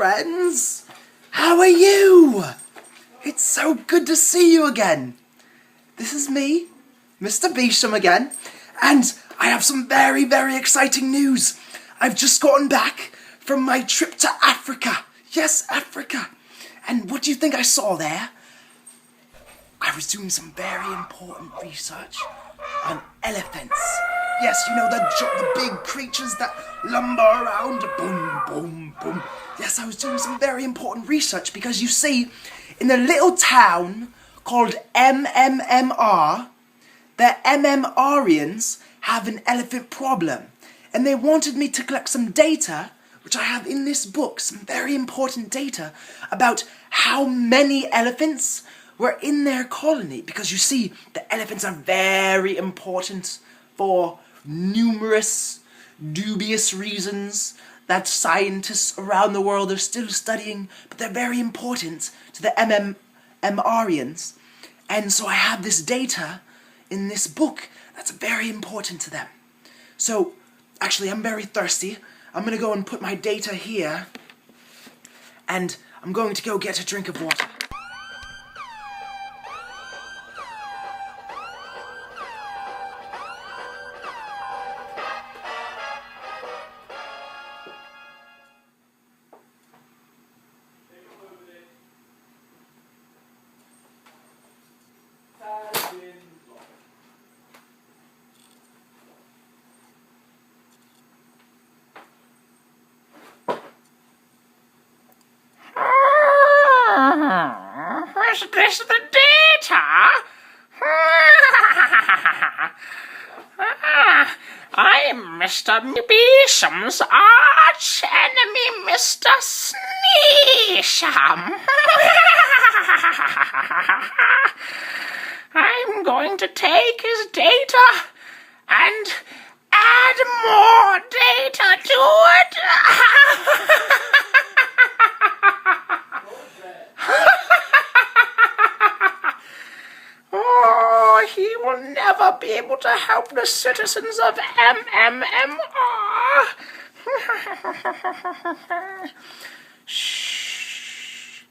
friends! How are you? It's so good to see you again. This is me, Mr. Besham again, and I have some very, very exciting news. I've just gotten back from my trip to Africa. Yes, Africa. And what do you think I saw there? I was doing some very important research on elephants. Yes, you know, the big creatures that lumber around, boom, boom, boom. Yes, I was doing some very important research because you see, in a little town called MMMR, the MMRians have an elephant problem. And they wanted me to collect some data, which I have in this book, some very important data about how many elephants were in their colony. Because you see, the elephants are very important for numerous dubious reasons that scientists around the world are still studying, but they're very important to the MMMRians. And so I have this data in this book that's very important to them. So, actually, I'm very thirsty. I'm going to go and put my data here, and I'm going to go get a drink of water. Is this the data? I'm Mr. Besham's arch enemy, Mr. SNESHAM. I'm going to take his data and add more data to it. Oh, he will never be able to help the citizens of MMMR. Shh.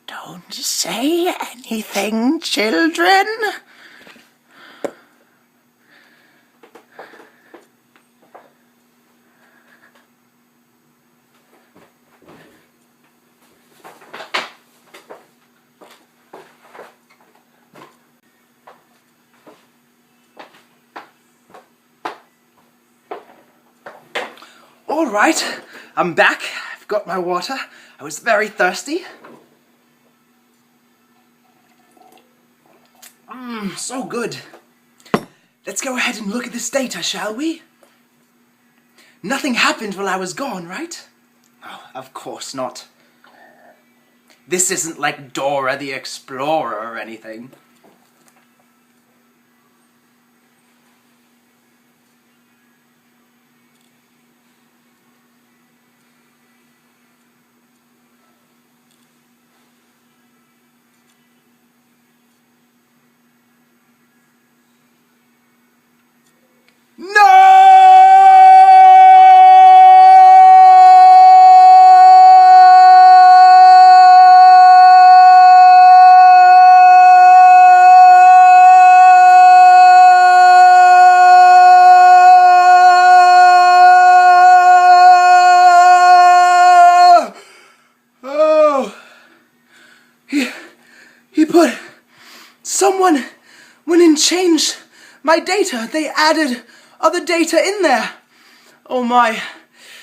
Don't say anything, children. Alright, I'm back. I've got my water. I was very thirsty. So good. Let's go ahead and look at this data, shall we? Nothing happened while I was gone, right? Oh, of course not. This isn't like Dora the Explorer or anything. Someone went and changed my data. They added other data in there. Oh my,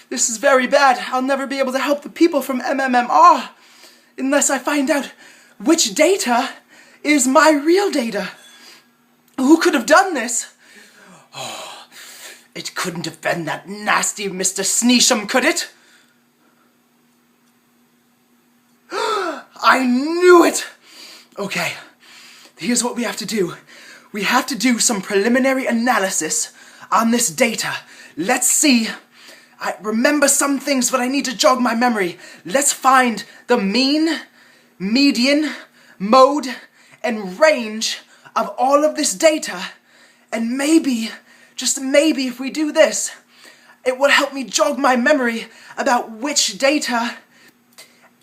this is very bad. I'll never be able to help the people from MMMR unless I find out which data is my real data. Who could have done this? Oh, it couldn't have been that nasty Mr. SNESHAM, could it? I knew it! Okay, here's what we have to do. We have to do some preliminary analysis on this data. Let's see. I remember some things, but I need to jog my memory. Let's find the mean, median, mode, and range of all of this data. And maybe, just maybe if we do this, it will help me jog my memory about which data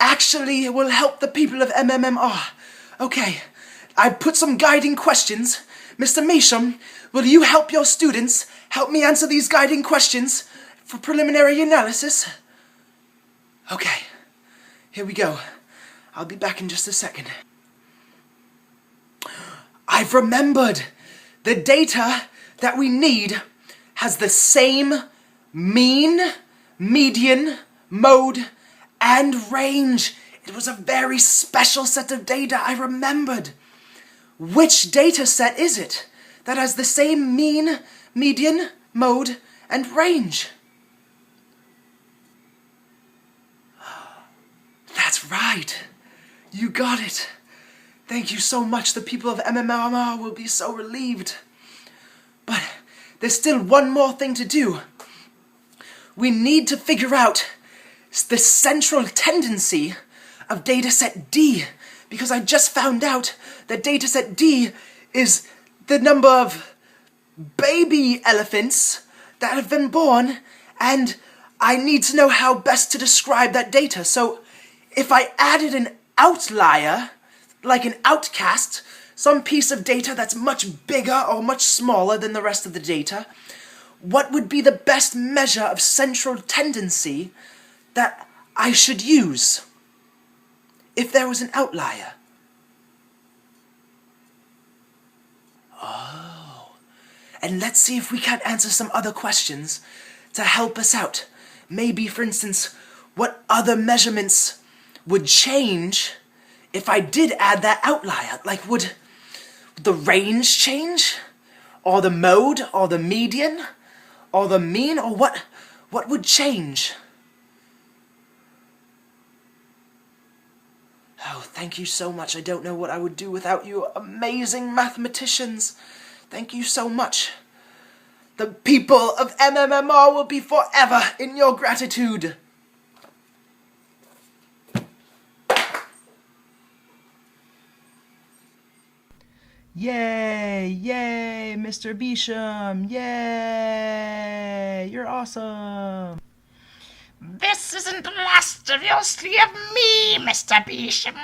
actually will help the people of MMMR. Okay, I put some guiding questions. Mr. Besham, will you help your students help me answer these guiding questions for preliminary analysis? Okay, here we go. I'll be back in just a second. I've remembered. The data that we need has the same mean, median, mode, and range. It was a very special set of data I remembered. Which data set is it that has the same mean, median, mode, and range? That's right. You got it. Thank you so much. The people of MMMR will be so relieved. But there's still one more thing to do. We need to figure out the central tendency of dataset D, because I just found out that dataset D is the number of baby elephants that have been born, and I need to know how best to describe that data. So if I added an outlier, like an outcast, some piece of data that's much bigger or much smaller than the rest of the data, what would be the best measure of central tendency that I should use if there was an outlier? Oh, and let's see if we can't answer some other questions to help us out. Maybe, for instance, what other measurements would change if I did add that outlier? Like, would the range change? Or the mode? Or the median? Or the mean? Or what would change? Oh, thank you so much. I don't know what I would do without you amazing mathematicians. Thank you so much. The people of MMMR will be forever in your gratitude. Yay, yay, Mr. Besham, yay, you're awesome. This isn't the last of your of me, Mr. Besham.